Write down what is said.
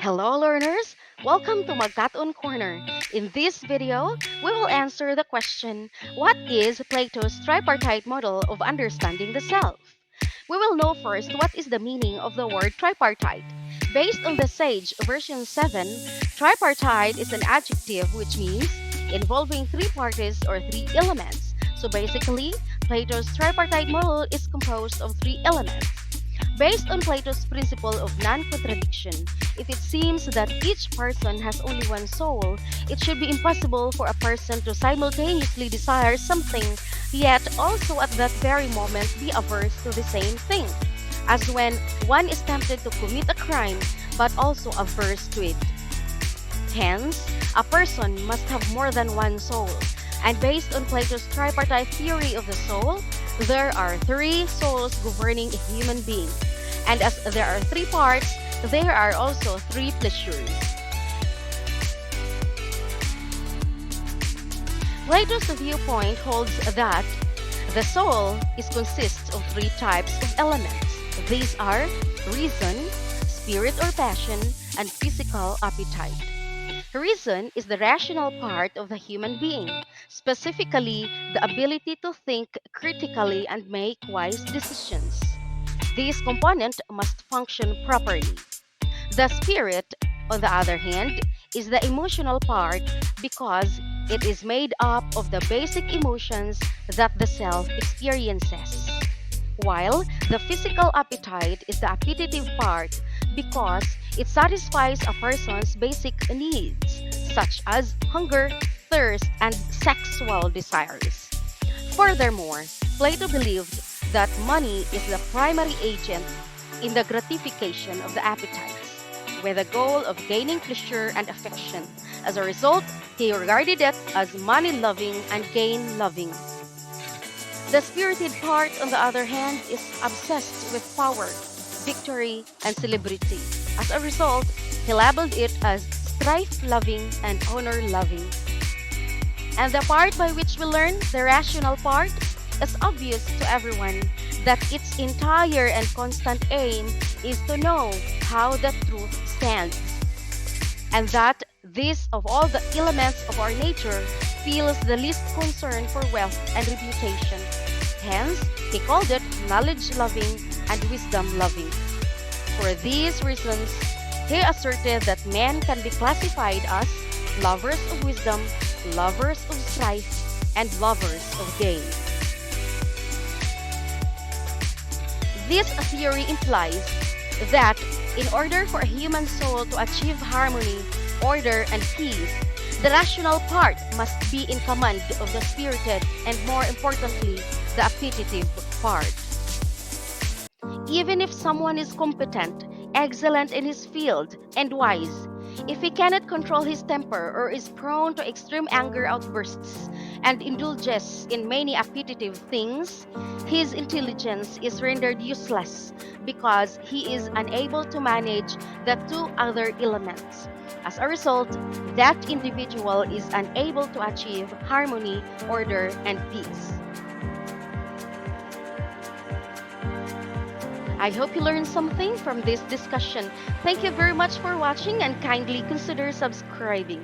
Hello learners! Welcome to MAGKAT-ON Corner. In this video, we will answer the question, what is Plato's tripartite model of understanding the self? We will know first what is the meaning of the word tripartite. Based on the Sage version 7, tripartite is an adjective which means involving three parties or three elements. So basically, Plato's tripartite model is composed of three elements. Based on Plato's principle of non-contradiction, if it seems that each person has only one soul, it should be impossible for a person to simultaneously desire something, yet also at that very moment be averse to the same thing, as when one is tempted to commit a crime but also averse to it. Hence, a person must have more than one soul, and based on Plato's tripartite theory of the soul, there are three souls governing a human being. And as there are three parts, there are also three pleasures. Plato's viewpoint holds that the soul consists of three types of elements. These are reason, spirit or passion, and physical appetite. Reason is the rational part of the human being, specifically the ability to think critically and make wise decisions. This component must function properly. The spirit, on the other hand, is the emotional part because it is made up of the basic emotions that the self experiences, while the physical appetite is the appetitive part because it satisfies a person's basic needs, such as hunger, thirst, and sexual desires. Furthermore, Plato believed that money is the primary agent in the gratification of the appetites, with the goal of gaining pleasure and affection. As a result, he regarded it as money-loving and gain-loving. The spirited part, on the other hand, is obsessed with power, victory, and celebrity. As a result, he labeled it as strife-loving and honor-loving. And the part by which we learn, the rational part, is obvious to everyone that its entire and constant aim is to know how the truth stands, and that this of all the elements of our nature feels the least concern for wealth and reputation. Hence, he called it knowledge-loving and wisdom-loving. For these reasons, he asserted that men can be classified as lovers of wisdom, lovers of strife, and lovers of gain. This theory implies that in order for a human soul to achieve harmony, order, and peace, the rational part must be in command of the spirited and, more importantly, the appetitive part. Even if someone is competent, excellent in his field, and wise, if he cannot control his temper or is prone to extreme anger outbursts and indulges in many appetitive things, his intelligence is rendered useless because he is unable to manage the two other elements. As a result, that individual is unable to achieve harmony, order, and peace. I hope you learned something from this discussion. Thank you very much for watching and kindly consider subscribing.